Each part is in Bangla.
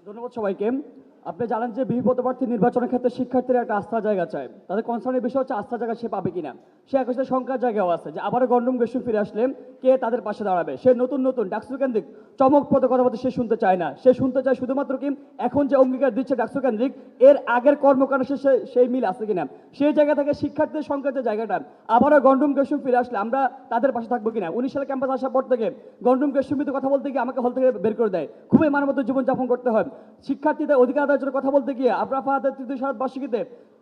ধন্যবাদ সবাইকে। আপনি জানেন যে বিপি পদপ্রার্থী নির্বাচনের ক্ষেত্রে শিক্ষার্থীরা একটা আস্থার জায়গা চায়। তাদের কনসার্নের বিষয় হচ্ছে আস্থার জায়গা সে পাবে কিনা। সে একই সাথে শঙ্কার জায়গাও আছে যে আবারও গন্ডম গেসুম ফিরে আসলে কে তাদের পাশে দাঁড়াবে। সে নতুন নতুন ডাকসু কেন্দ্রিক চমকপ্রদ কথাবার্তা সে শুনতে চায় না। সে শুনতে চায় শুধুমাত্র কি এখন যে অঙ্গীকার দিচ্ছে ডাকসু কেন্দ্রিক এর আগের কর্মকাণ্ড সেই মিল আছে কিনা। সেই জায়গা থেকে শিক্ষার্থীদের সংখ্যার যে জায়গাটা আবারও গন্ডম গেসুম ফিরে আসলে আমরা তাদের পাশে থাকবো কিনা। 19 সালে ক্যাম্পাস আসার পর থেকে গন্ডম গেসুমিতে কথা বলতে গিয়ে আমাকে হল থেকে বের করে দেয়। খুবই মানবত জীবনযাপন করতে হয়। শিক্ষার্থীদের অধিকার আদায়ের জন্য কথা বলতে গিয়ে আবরার ফাহাদের তৃতীয় শরৎ বার্ষিকীতে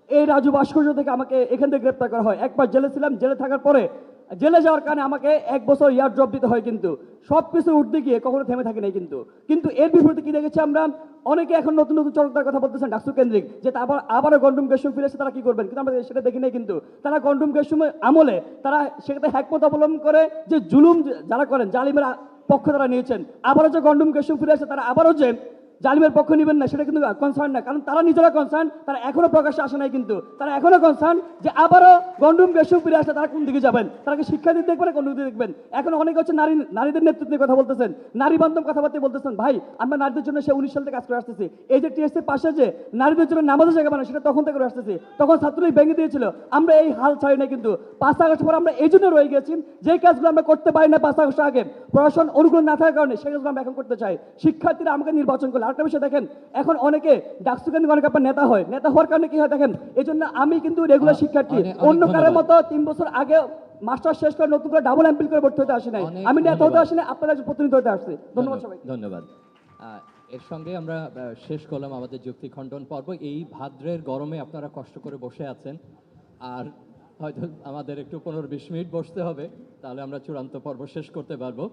এই রাজু ভাস্কর্য থেকে আমাকে এখান থেকে গ্রেপ্তার করা হয়। একবার জেলে ছিলাম, জেলে থাকার পরে জেলে যাওয়ার কারণে আমাকে 1 বছর ইয়ার ড্রপ দিতে হয়। কিন্তু সব কিছু উঠতে গিয়ে কখনো থেমে থাকি নাই। কিন্তু এর বিপরীতে কি দেখেছি আমরা, অনেকে এখন নতুন নতুন চরকতার কথা বলতেছেন ডাকসু কেন্দ্রিক যে আবারও গন্ডম গেসুম ফিরে এসে তারা কি করবেন, কিন্তু আমরা সেটা দেখি নাই। কিন্তু তারা গন্ডম গেসুমের আমলে তারা সেটাতে হ্যাকমত অবলম্বন করে যে জুলুম যারা করেন জালিমের পক্ষ তারা নিয়েছেন। আবারও যে গন্ডম গেসুম ফিরে আসে তারা আবারও যে জালিমের পক্ষ নেবেন না সেটা কিন্তু কনসার্ন না, কারণ তারা নিজেরা কনসার্ন, তারা এখনো প্রকাশ্যে আসে নাই। কিন্তু তারা এখনো কনসার্ন যে আবারও গন্ডম গেসুম ফিরে আসলে তারা কোন দিকে যাবেন, তারা কি শিক্ষা দিতে দেখবেন কোন দিকে দেখবেন। এখন অনেকে হচ্ছে নারীদের নেতৃত্ব নিয়ে কথা বলতেছেন, নারী বান্ধব কথাবার্তা বলতেছেন। ভাই আমরা নারীদের জন্য সে 19 সাল থেকে কাজ করে আসতেছি। এই যে টিএসসি পাশে যে নারীদের জন্য নামাজের জায়গা বানায় সেটা তখন থেকে করে আসতেছি, তখন ছাত্রলীগ ভেঙে দিয়েছিল। আমরা এই হাল ছাড়ি না। কিন্তু 5 আগস্ট পর আমরা এই জন্য রয়ে গেছি যে কাজগুলো আমরা করতে পারি না 5 আগস্ট আগে প্রশাসন অনুকূল না থাকার কারণে, সেই কাজগুলো আমরা এখন করতে চাই। শিক্ষার্থীরা আমাকে নির্বাচন করলে আরেকটা বিষয় দেখেন, এখন অনেকে ডাকসু কেন্দ্রিক অনেক আপনার নেতা হয়, নেতা হওয়ার কারণে কি হয় দেখেন। এই জন্য আমি কিন্তু রেগুলার শিক্ষার্থী, অন্য কারোর মতো 3 বছর আগে মাস্টার শেষ করে নতুন করে ডাবল এমপিল করে ভর্তি হতে আসি নাই। আমি নেতা হতে আসি না, আপনারা প্রতিনিধি হতে আসছে। ধন্যবাদ সবাই। ধন্যবাদ। এর সঙ্গে আমরা শেষ করলাম আমাদের যুক্তি খণ্ডন পর্ব। এই ভাদ্রের গরমে আপনারা কষ্ট করে বসে আছেন, আর হয়তো আমাদের একটু 15-20 মিনিট বসতে হবে, তাহলে আমরা চূড়ান্ত পর্ব শেষ করতে পারবো।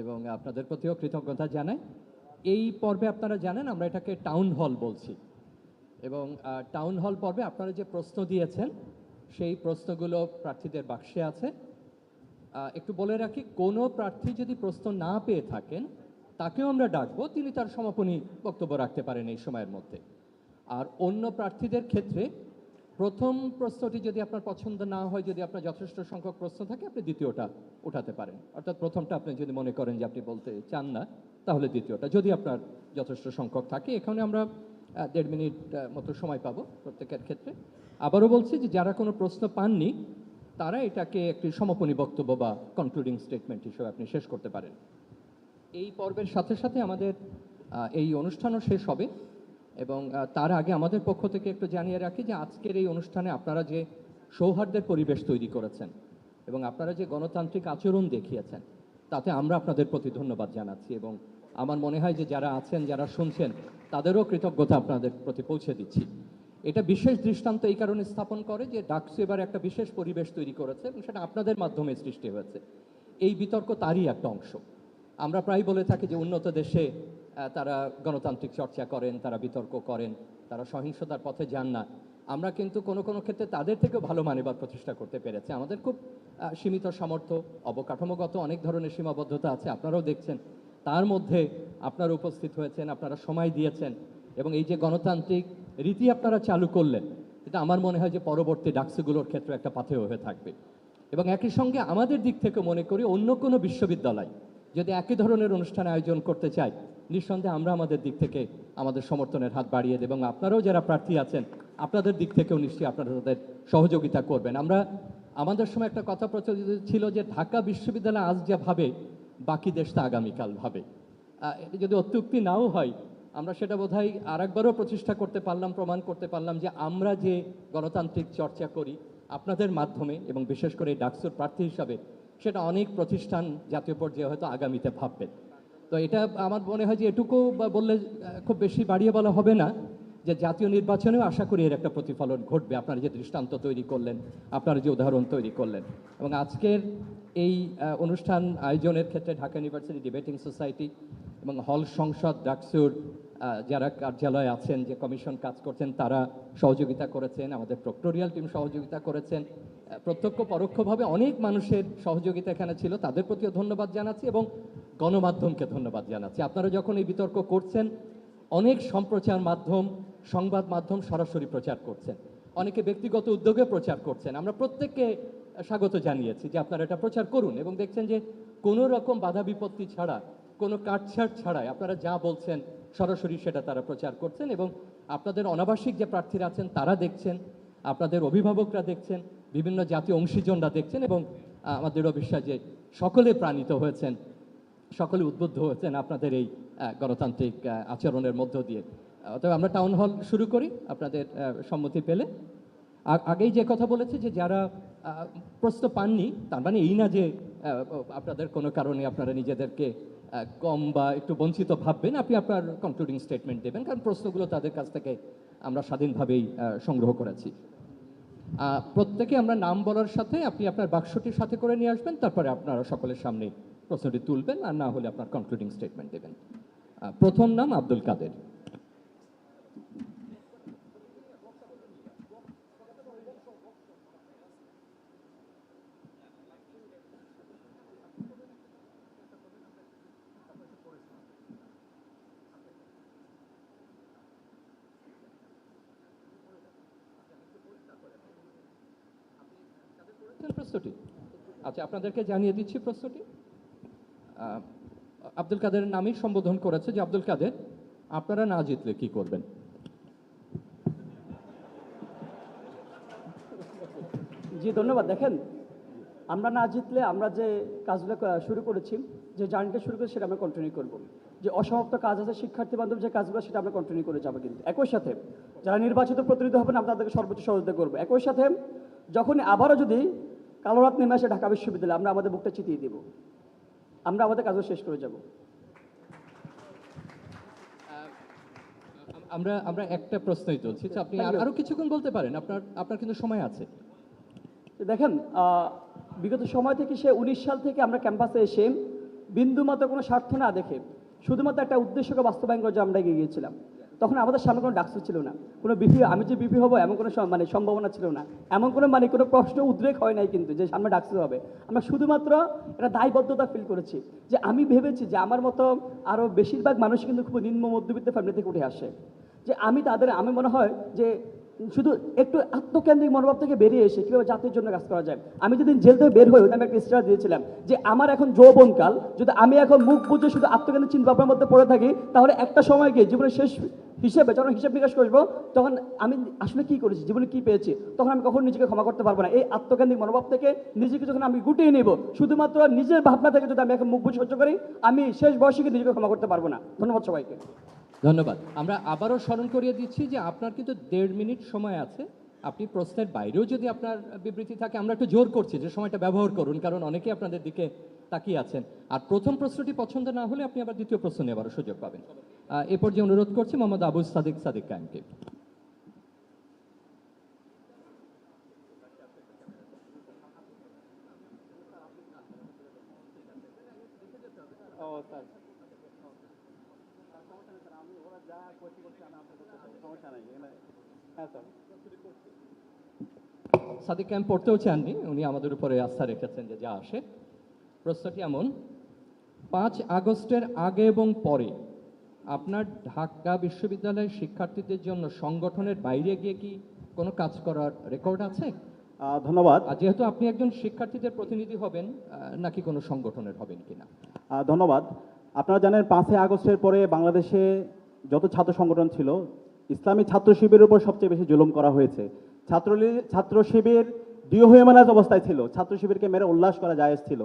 এবং আপনাদের প্রতিও কৃতজ্ঞতা জানাই। এই পর্বে আপনারা জানেন আমরা এটাকে টাউন হল বলছি, এবং টাউন হল পর্বে আপনারা যে প্রশ্ন দিয়েছেন সেই প্রশ্নগুলো প্রার্থীদের বাক্সে আছে। একটু বলে রাখি, কোনো প্রার্থী যদি প্রশ্ন না পেয়ে থাকেন তাকেও আমরা ডাকবো, তিনি তার সমাপনী বক্তব্য রাখতে পারেন এই সময়ের মধ্যে। আর অন্য প্রার্থীদের ক্ষেত্রে প্রথম প্রশ্নটি যদি আপনার পছন্দ না হয়, যদি আপনার যথেষ্ট সংখ্যক প্রশ্ন থাকে, আপনি দ্বিতীয়টা উঠাতে পারেন। অর্থাৎ প্রথমটা আপনি যদি মনে করেন যে আপনি বলতে চান না, তাহলে দ্বিতীয়টা যদি আপনার যথেষ্ট সংখ্যক থাকে। এখানে আমরা 1.5 মিনিট মতো সময় পাবো প্রত্যেকের ক্ষেত্রে। আবারও বলছি যে যারা কোনো প্রশ্ন পাননি তারা এটাকে একটি সমাপনী বক্তব্য বা কনক্লুডিং স্টেটমেন্ট হিসেবে আপনি শেষ করতে পারেন। এই পর্বের সাথে সাথে আমাদের এই অনুষ্ঠানও শেষ হবে, এবং তার আগে আমাদের পক্ষ থেকে একটু জানিয়ে রাখি যে আজকের এই অনুষ্ঠানে আপনারা যে সৌহার্দ্যের পরিবেশ তৈরি করেছেন এবং আপনারা যে গণতান্ত্রিক আচরণ দেখিয়েছেন, তাতে আমরা আপনাদের প্রতি ধন্যবাদ জানাচ্ছি। এবং আমার মনে হয় যে যারা আছেন, যারা শুনছেন, তাদেরও কৃতজ্ঞতা আপনাদের প্রতি পৌঁছে দিচ্ছি। এটা বিশেষ দৃষ্টান্ত এই কারণে স্থাপন করে যে ডাকসু এবার একটা বিশেষ পরিবেশ তৈরি করেছে, এবং সেটা আপনাদের মাধ্যমে সৃষ্টি হয়েছে। এই বিতর্ক তারই একটা অংশ। আমরা প্রায় বলে থাকি যে উন্নত দেশে তারা গণতান্ত্রিক চর্চা করেন, তারা বিতর্ক করেন, তারা সহিংসতার পথে যান না। আমরা কিন্তু কোনো কোনো ক্ষেত্রে তাদের থেকেও ভালো মানবাধিকার প্রতিষ্ঠা করতে পেরেছি। আমাদের খুব সীমিত সামর্থ্য, অবকাঠামোগত অনেক ধরনের সীমাবদ্ধতা আছে, আপনারাও দেখছেন। তার মধ্যে আপনারা উপস্থিত হয়েছেন, আপনারা সময় দিয়েছেন, এবং এই যে গণতান্ত্রিক রীতি আপনারা চালু করলেন, এটা আমার মনে হয় যে পরবর্তী ডাকসুগুলোর ক্ষেত্রে একটা পাথেয় হয়ে থাকবে। এবং একই সঙ্গে আমাদের দিক থেকে মনে করি অন্য কোনো বিশ্ববিদ্যালয় যদি একই ধরনের অনুষ্ঠান আয়োজন করতে চায়, নিঃসন্দেহে আমরা আমাদের দিক থেকে আমাদের সমর্থনের হাত বাড়িয়ে দেব, এবং আপনারাও যারা প্রার্থী আছেন আপনাদের দিক থেকেও নিশ্চয়ই আপনারা তাদের সহযোগিতা করবেন। আমাদের সময় একটা কথা প্রচলিত ছিল যে ঢাকা বিশ্ববিদ্যালয় আজ যা ভাবে বাকি দেশ তা আগামীকাল ভাবে। এটা যদি অত্যুক্তি নাও হয়, আমরা সেটা বোধহয় আরেকবারও প্রতিষ্ঠা করতে পারলাম, প্রমাণ করতে পারলাম যে আমরা যে গণতান্ত্রিক চর্চা করি আপনাদের মাধ্যমে, এবং বিশেষ করে ডাকসুর প্রার্থী হিসাবে, সেটা অনেক প্রতিষ্ঠান জাতীয় পর্যায়ে হয়তো আগামীতে ভাববে। তো এটা আমার মনে হয় যে এটুকু বললে খুব বেশি বাড়িয়ে বলা হবে না, যে জাতীয় নির্বাচনেও আশা করি এর একটা প্রতিফলন ঘটবে। আপনারা যে দৃষ্টান্ত তৈরি করলেন, আপনারা যে উদাহরণ তৈরি করলেন, এবং আজকের এই অনুষ্ঠান আয়োজনের ক্ষেত্রে ঢাকা ইউনিভার্সিটি ডিবেটিং সোসাইটি এবং হল সংসদ ডাকসুর যারা কার্যালয়ে আছেন, যে কমিশন কাজ করছেন, তারা সহযোগিতা করেছেন, আমাদের প্রক্টোরিয়াল টিম সহযোগিতা করেছেন, প্রত্যক্ষ পরোক্ষভাবে অনেক মানুষের সহযোগিতা এখানে ছিল, তাদের প্রতিও ধন্যবাদ জানাচ্ছি, এবং গণমাধ্যমকে ধন্যবাদ জানাচ্ছি। আপনারা যখন এই বিতর্ক করছেন, অনেক সম্প্রচার মাধ্যম, সংবাদ মাধ্যম সরাসরি প্রচার করছেন, অনেকে ব্যক্তিগত উদ্যোগে প্রচার করছেন। আমরা প্রত্যেককে স্বাগত জানিয়েছি যে আপনারা এটা প্রচার করুন, এবং দেখছেন যে কোনো রকম বাধা বিপত্তি ছাড়া কোনো কাটছাট ছাড়াই আপনারা যা বলছেন সরাসরি সেটা তারা প্রচার করছেন, এবং আপনাদের অনাবাসিক যে প্রার্থীরা আছেন তারা দেখছেন, আপনাদের অভিভাবকরা দেখছেন, বিভিন্ন জাতীয় অংশীজনরা দেখছেন, এবং আমাদেরও বিশ্বাস যে সকলে প্রাণিত হয়েছেন, সকলে উদ্বুদ্ধ হয়েছেন আপনাদের এই গণতান্ত্রিক আচরণের মধ্য দিয়ে। তবে আমরা টাউন হল শুরু করি আপনাদের সম্মতি পেলে। আগেই যে কথা বলেছে যে যারা প্রশ্ন পাননি, তার মানে এই না যে আপনাদের কোনো কারণে আপনারা নিজেদেরকে কম বা একটু বঞ্চিত ভাববেন। আপনি আপনার কনক্লুডিং স্টেটমেন্ট দেবেন, কারণ প্রশ্নগুলো তাদের কাছ থেকে আমরা স্বাধীনভাবেই সংগ্রহ করেছি। প্রত্যেকে আমরা নাম বলার সাথে আপনি আপনার বাক্সটির সাথে করে নিয়ে আসবেন, তারপরে আপনারা সকলের সামনে প্রশ্নটি তুলবেন, আর না হলে আপনার কনক্লুডিং স্টেটমেন্ট দেবেন। প্রথম নাম আব্দুল কাদের। প্রশ্নটি আচ্ছা, আপনাদেরকে জানিয়ে দিচ্ছি প্রশ্নটি। আব্দুল কাদেরের নামই সম্বোধন করেছে যে আব্দুল কাদের, আপনারা না জিতলে কি করবেন? জি ধন্যবাদ। দেখেন, আমরা না জিতলে আমরা যে কাজগুলো শুরু করেছি, যে জার্নিটা শুরু করেছি, সেটা আমরা কন্টিনিউ করব। যে অসমাপ্ত কাজ আছে শিক্ষার্থী বান্ধব যে কাজগুলো, সেটা আমরা কন্টিনিউ করে যাবো। কিন্তু একই সাথে যারা নির্বাচিত প্রতিনিধি হবেন, আমরা তাদেরকে সর্বোচ্চ সহযোগিতা করবো। একই সাথে যখন আবারও যদি কালো রাত নেমে আসে ঢাকা বিশ্ববিদ্যালয়ে, আমরা আমাদের বুকটা চিতিয়ে দিব, আমরা আমাদের কাজও শেষ করে যাব। আমরা আমরা একটা প্রশ্নই তুলছি, তো আপনি আরো কিছুক্ষণ বলতে পারেন, আপনার কিন্তু সময় আছে। দেখেন, বিগত সময় থেকে সে 19 সাল থেকে আমরা ক্যাম্পাসে এসে বিন্দুমাত্র কোনো স্বার্থ না দেখে শুধুমাত্র একটা উদ্দেশ্যকে বাস্তবায়ন করে আমরা এগিয়ে গিয়েছিলাম। তখন আমাদের সামনে কোনো ডাকসু ছিল না, কোনো বিপি, আমি যে বিপি হবো এমন কোনো সম্ভাবনা ছিল না, এমন কোনো কোনো প্রশ্ন উদ্রেক হয় নাই কিন্তু যে সামনে ডাকসু হবে। আমরা শুধুমাত্র একটা দায়বদ্ধতা ফিল করেছি, যে আমি ভেবেছি যে আমার মতো আরও বেশিরভাগ মানুষ কিন্তু খুব নিম্ন মধ্যবিত্ত ফ্যামিলি থেকে উঠে আসে, যে আমি মনে হয় যে শুধু একটু আত্মকেন্দ্রিক মনোভাব থেকে বেরিয়ে এসে কীভাবে জাতির জন্য কাজ করা যায়। আমি যেদিন জেল থেকে বের হই, আমি একটা স্টার দিয়েছিলাম যে আমার এখন যৌবনকাল, যদি আমি এখন মুখ বুঝে শুধু আত্মকেন্দ্রিক চিন্তা ভাবনার মধ্যে পড়ে থাকি, তাহলে একটা সময় গিয়ে জীবনের শেষ হিসেবে যখন হিসাব নিকাশ করবো, তখন আমি আসলে কি করেছি, জীবনে কি পেয়েছি, তখন আমি কখনো নিজেকে ক্ষমা করতে পারবো না। এই আত্মকেন্দ্রিক মনোভাব থেকে নিজেকে যখন আমি গুটিয়ে নেব, শুধুমাত্র নিজের ভাবনা থেকে যদি আমি এখন মুখ বুঝে সহ্য করি, আমি শেষ বয়সে গিয়ে নিজেকে ক্ষমা করতে পারবো না। ধন্যবাদ সবাইকে। ধন্যবাদ। আমরা আবারও স্মরণ করিয়ে দিচ্ছি যে আপনার কিন্তু 1.5 মিনিট সময় আছে। আপনি প্রশ্নের বাইরেও যদি আপনার বিবৃতি থাকে, আমরা একটু জোর করছি যে সময়টা ব্যবহার করুন, কারণ অনেকেই আপনাদের দিকে তাকিয়ে আছেন। আর প্রথম প্রশ্নটি পছন্দ না হলে আপনি আবার দ্বিতীয় প্রশ্ন নেওয়ারও সুযোগ পাবেন। এ পর্যায়ে অনুরোধ করছি মোহাম্মদ আবু সাদিক কায়েমকে। সাদিক ক্যাম্প পড়তেও চাননি, উনি আমাদের উপরে আস্থা রেখেছেন যে যা আসে। প্রশ্নটি এমন: 5 আগস্টের আগে এবং পরে আপনার ঢাকা বিশ্ববিদ্যালয়ের শিক্ষার্থীদের জন্য সংগঠনের বাইরে গিয়ে কি কোনো কাজ করার রেকর্ড আছে? ধন্যবাদ। আর যেহেতু আপনি একজন শিক্ষার্থীদের প্রতিনিধি হবেন, নাকি কোনো সংগঠনের হবেন কিনা? ধন্যবাদ। আপনারা জানেন 5 আগস্টের পরে বাংলাদেশে যত ছাত্র সংগঠন ছিল, ইসলামী ছাত্র শিবিরের উপর সবচেয়ে বেশি জুলুম করা হয়েছে। ছাত্র শিবির ডিওহিউম্যানাইজ অবস্থায় ছিল, ছাত্র শিবিরকে মেরে উল্লাস করা জায়েজ ছিল।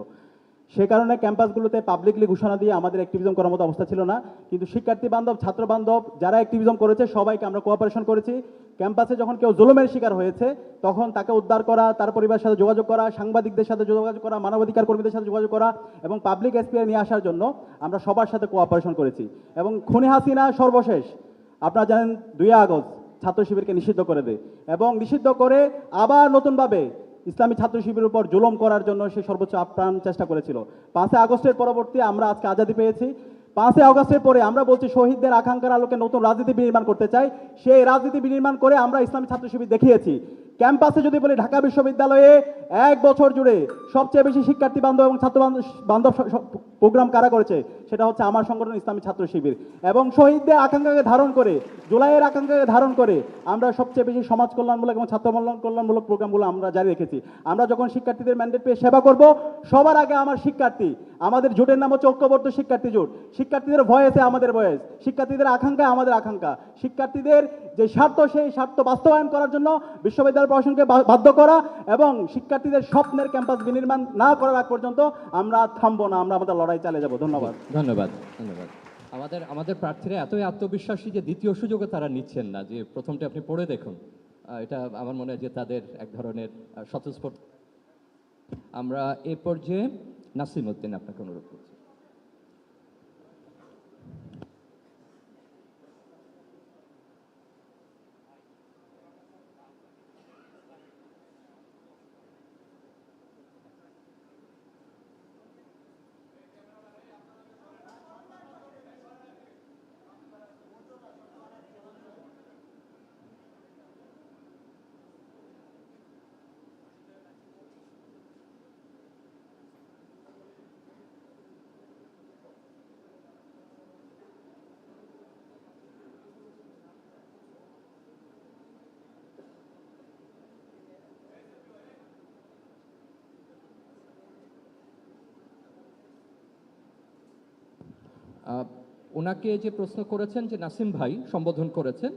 সে কারণে ক্যাম্পাসগুলোতে পাবলিকলি ঘোষণা দিয়ে আমাদের অ্যাক্টিভিজম করার মতো অবস্থা ছিল না। কিন্তু শিক্ষার্থী বান্ধব, ছাত্র বান্ধব যারা অ্যাক্টিভিজম করেছে, সবাইকে আমরা কোঅপারেশন করেছি। ক্যাম্পাসে যখন কেউ জুলুমের শিকার হয়েছে, তখন তাকে উদ্ধার করা, তার পরিবারের সাথে যোগাযোগ করা, সাংবাদিকদের সাথে যোগাযোগ করা, মানবাধিকার কর্মীদের সাথে যোগাযোগ করা এবং পাবলিক স্পেয়ারে নিয়ে আসার জন্য আমরা সবার সাথে কোঅপারেশন করেছি। এবং খুনি হাসিনা সর্বশেষ আপনারা জানেন 2 আগস্ট ছাত্র শিবিরকে নিষিদ্ধ করে দেয়, এবং নিষিদ্ধ করে আবার নতুনভাবে ইসলামী ছাত্র শিবিরের উপর জুলুম করার জন্য সে সর্বোচ্চ আপ্রাণ চেষ্টা করেছিল। 5 আগস্টের পরবর্তী আমরা আজকে আজাদি পেয়েছি। 5 আগস্টের পরে আমরা বলছি শহীদদের আকাঙ্ক্ষার আলোকে নতুন রাজনীতি বিনির্মাণ করতে চাই। সেই রাজনীতি বিনির্মাণ করে আমরা ইসলামী ছাত্র শিবির দেখিয়েছি। ক্যাম্পাসে যদি বলি, ঢাকা বিশ্ববিদ্যালয়ে 1 বছর জুড়ে সবচেয়ে বেশি শিক্ষার্থী বান্ধব এবং ছাত্র বান্ধব প্রোগ্রাম কারা করেছে, সেটা হচ্ছে আমার সংগঠন ইসলামী ছাত্র শিবির। এবং শহীদদের আকাঙ্ক্ষাকে ধারণ করে, জুলাইয়ের আকাঙ্ক্ষাকে ধারণ করে আমরা সবচেয়ে বেশি সমাজ কল্যাণমূলক এবং ছাত্র কল্যাণমূলক প্রোগ্রামগুলো আমরা জারি রেখেছি। আমরা যখন শিক্ষার্থীদের ম্যান্ডেট পেয়ে সেবা করব, সবার আগে আমার শিক্ষার্থী, আমাদের জোটের নাম হচ্ছে ঐক্যবদ্ধ শিক্ষার্থী জোট। শিক্ষার্থীদের ভয়েসে আমাদের ভয়েস, শিক্ষার্থীদের আকাঙ্ক্ষায় আমাদের আকাঙ্ক্ষা, শিক্ষার্থীদের যে স্বার্থ সেই স্বার্থ বাস্তবায়ন করার জন্য বিশ্ববিদ্যালয় প্রশাসনকে বাধ্য করা এবং শিক্ষার্থীদের স্বপ্নের ক্যাম্পাস বিনির্মাণ না করার আগ পর্যন্ত আমরা থামবো না, আমরা আমাদের লড়াই চালিয়ে যাব। ধন্যবাদ। ধন্যবাদ। ধন্যবাদ। আমাদের প্রার্থীরা এতই আত্মবিশ্বাসী যে দ্বিতীয় সুযোগে তারা নিচ্ছেন না, যে প্রথমটা আপনি পড়ে দেখুন। এটা আমার মনে হয় যে তাদের এক ধরনের স্বতঃস্ফূর্ত। আমরা এ পর্যায়ে নাসিম উদ্দিন আপনাকে অনুরোধ করছি। ওনাকে যে প্রশ্ন করেছেন, যে নাসিম ভাই সম্বোধন করেছেন,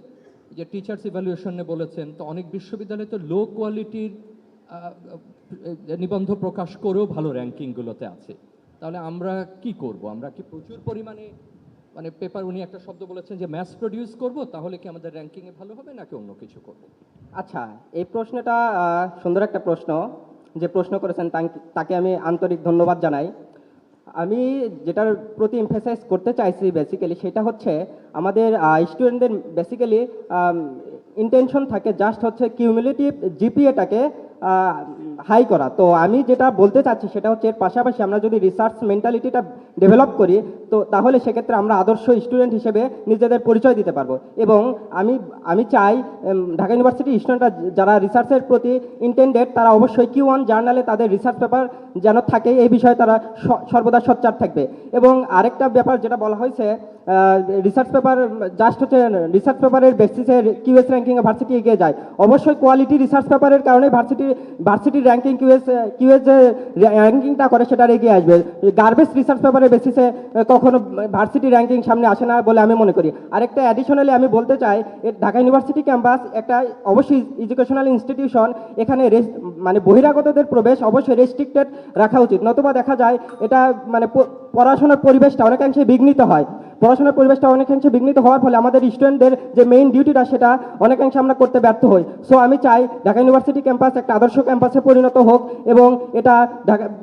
যে টিচার্স ইভ্যালুয়েশনে বলেছেন, তো অনেক বিশ্ববিদ্যালয়ে তো লো কোয়ালিটির নিবন্ধ প্রকাশ করেও ভালো র্যাঙ্কিংগুলোতে আছে। তাহলে আমরা কি করব? আমরা কি প্রচুর পরিমাণে মানে পেপার, উনি একটা শব্দ বলেছেন যে ম্যাস প্রডিউস করব, তাহলে কি আমাদের র্যাঙ্কিংয়ে ভালো হবে নাকি অন্য কিছু করব? আচ্ছা, এই প্রশ্নটা সুন্দর একটা প্রশ্ন। যে প্রশ্ন করেছেন তাকে আমি আন্তরিক ধন্যবাদ জানাই। আমি যেটার প্রতি এমফেসাইজ করতে চাইছি বেসিক্যালি সেটা হচ্ছে আমাদের স্টুডেন্টদের বেসিক্যালি ইন্টেনশন থাকে জাস্ট হচ্ছে কিউমুলেটিভ জিপিএটাকে হাই করা। তো আমি যেটা বলতে চাচ্ছি সেটা হচ্ছে এর পাশাপাশি আমরা যদি রিসার্চ মেন্টালিটিটা ডেভেলপ করি, তো তাহলে সেক্ষেত্রে আমরা আদর্শ স্টুডেন্ট হিসেবে নিজেদের পরিচয় দিতে পারবো। এবং আমি চাই ঢাকা ইউনিভার্সিটি স্টুডেন্টরা যারা রিসার্চের প্রতি ইন্টেন্ডেড, তারা অবশ্যই Q1 জার্নালে তাদের রিসার্চ পেপার যেন থাকে, এই বিষয়ে তারা সর্বদা সোচ্চার থাকবে। এবং আরেকটা ব্যাপার যেটা বলা হয়েছে, রিসার্চ পেপার জাস্ট হচ্ছে রিসার্চ পেপারের বেসিসে কিউএস র্যাঙ্কিংয়ে ভার্সিটি এগিয়ে যায়। অবশ্যই কোয়ালিটি রিসার্চ পেপারের কারণে ভার্সিটির র্যাঙ্কিং কিউএস যে র্যাঙ্কিংটা করে সেটা এগিয়ে আসবে। গার্বেজ রিসার্চ পেপারের বেসিসে কখনো ভার্সিটি র্যাঙ্কিং সামনে আসে না বলে আমি মনে করি। আরেকটা অ্যাডিশনালি আমি বলতে চাই, ঢাকা ইউনিভার্সিটি ক্যাম্পাস একটা অবশ্যই এডুকেশনাল ইনস্টিটিউশন, এখানে মানে বহিরাগতদের প্রবেশ অবশ্যই রেস্ট্রিক্টেড রাখা উচিত, নতুবা দেখা যায় এটা মানে পড়াশোনার পরিবেশটা অনেকাংশে বিঘ্নিত হয়। পড়াশোনার পরিবেশটা অনেকাংশে বিঘ্নিত হওয়ার ফলে আমাদের স্টুডেন্টদের যে মেইন ডিউটিটা সেটা অনেকাংশে আমরা করতে ব্যর্থ হই। সো আমি চাই ঢাকা ইউনিভার্সিটি ক্যাম্পাস একটা আদর্শ ক্যাম্পাসে পরিণত হোক এবং এটা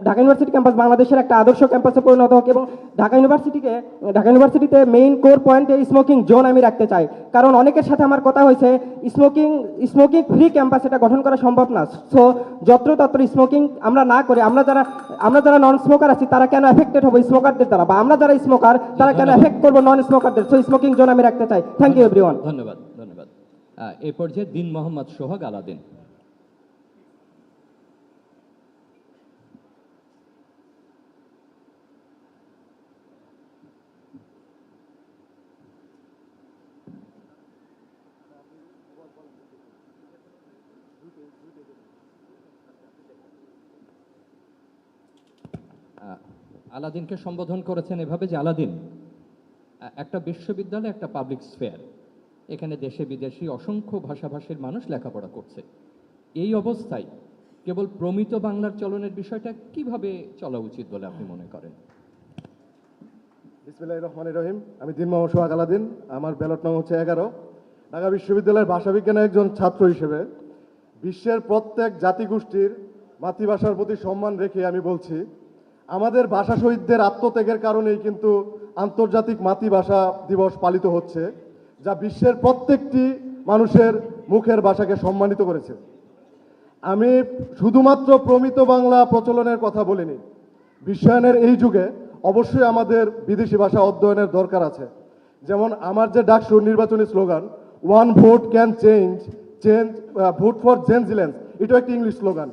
ঢাকা ইউনিভার্সিটি ক্যাম্পাস বাংলাদেশের একটা আদর্শ ক্যাম্পাসে পরিণত হোক। এবং ঢাকা ইউনিভার্সিটিতে মেইন কোর পয়েন্টে স্মোকিং জোন আমি রাখতে চাই, কারণ অনেকের সাথে আমার কথা হয়েছে স্মোকিং ফ্রি ক্যাম্পাস এটা গঠন করা সম্ভব না। সো যত্রতত্র স্মোকিং আমরা না করে আমরা যারা নন স্মোকার আছি তারা কেন এফেক্টেড হবো স্মোকারদের দ্বারা, বা আমরা যারা স্মোকার তারা কেন এফেক্ট করবো নন স্মোকারদের। সো স্মোকিং জোন আমি রাখতে চাই। Thank you everyone. ধন্যবাদ। এ পর্যায়ে দিন মোহাম্মদ সোহাগ আলাদিন। আলাদিনকে সম্বোধন করেছেন এভাবে যে, আলাদিন, একটা বিশ্ববিদ্যালয় একটা পাবলিক স্ফেয়ার, এখানে দেশে বিদেশি অসংখ্য ভাষাভাষীর মানুষ লেখাপড়া করছে। এই অবস্থায় কেবল প্রমিত বাংলার চলনের বিষয়টা কিভাবে চলা উচিত বলে আপনি মনে করেন? বিসমিল্লাহির রহমানির রহিম। আমি দিন মোহাম্মদ সোহাগ আলাদিন, আমার ব্যালট নং হচ্ছে 11। ঢাকা বিশ্ববিদ্যালয়ের ভাষাবিজ্ঞানের একজন ছাত্র হিসেবে বিশ্বের প্রত্যেক জাতিগোষ্ঠীর মাতৃভাষার প্রতি সম্মান রেখে আমি বলছি, আমাদের ভাষা শহীদদের আত্মত্যাগের কারণেই কিন্তু আন্তর্জাতিক মাতৃভাষা দিবস পালিত হচ্ছে, যা বিশ্বের প্রত্যেকটি মানুষের মুখের ভাষাকে সম্মানিত করেছে। আমি শুধুমাত্র প্রমিত বাংলা প্রচলনের কথা বলিনি। বিশ্বায়নের এই যুগে অবশ্যই আমাদের বিদেশি ভাষা অধ্যয়নের দরকার আছে। যেমন আমার যে ডাকসুর নির্বাচনী slogan, one vote can change vote for GenZland, এটাও একটি ইংলিশ স্লোগান।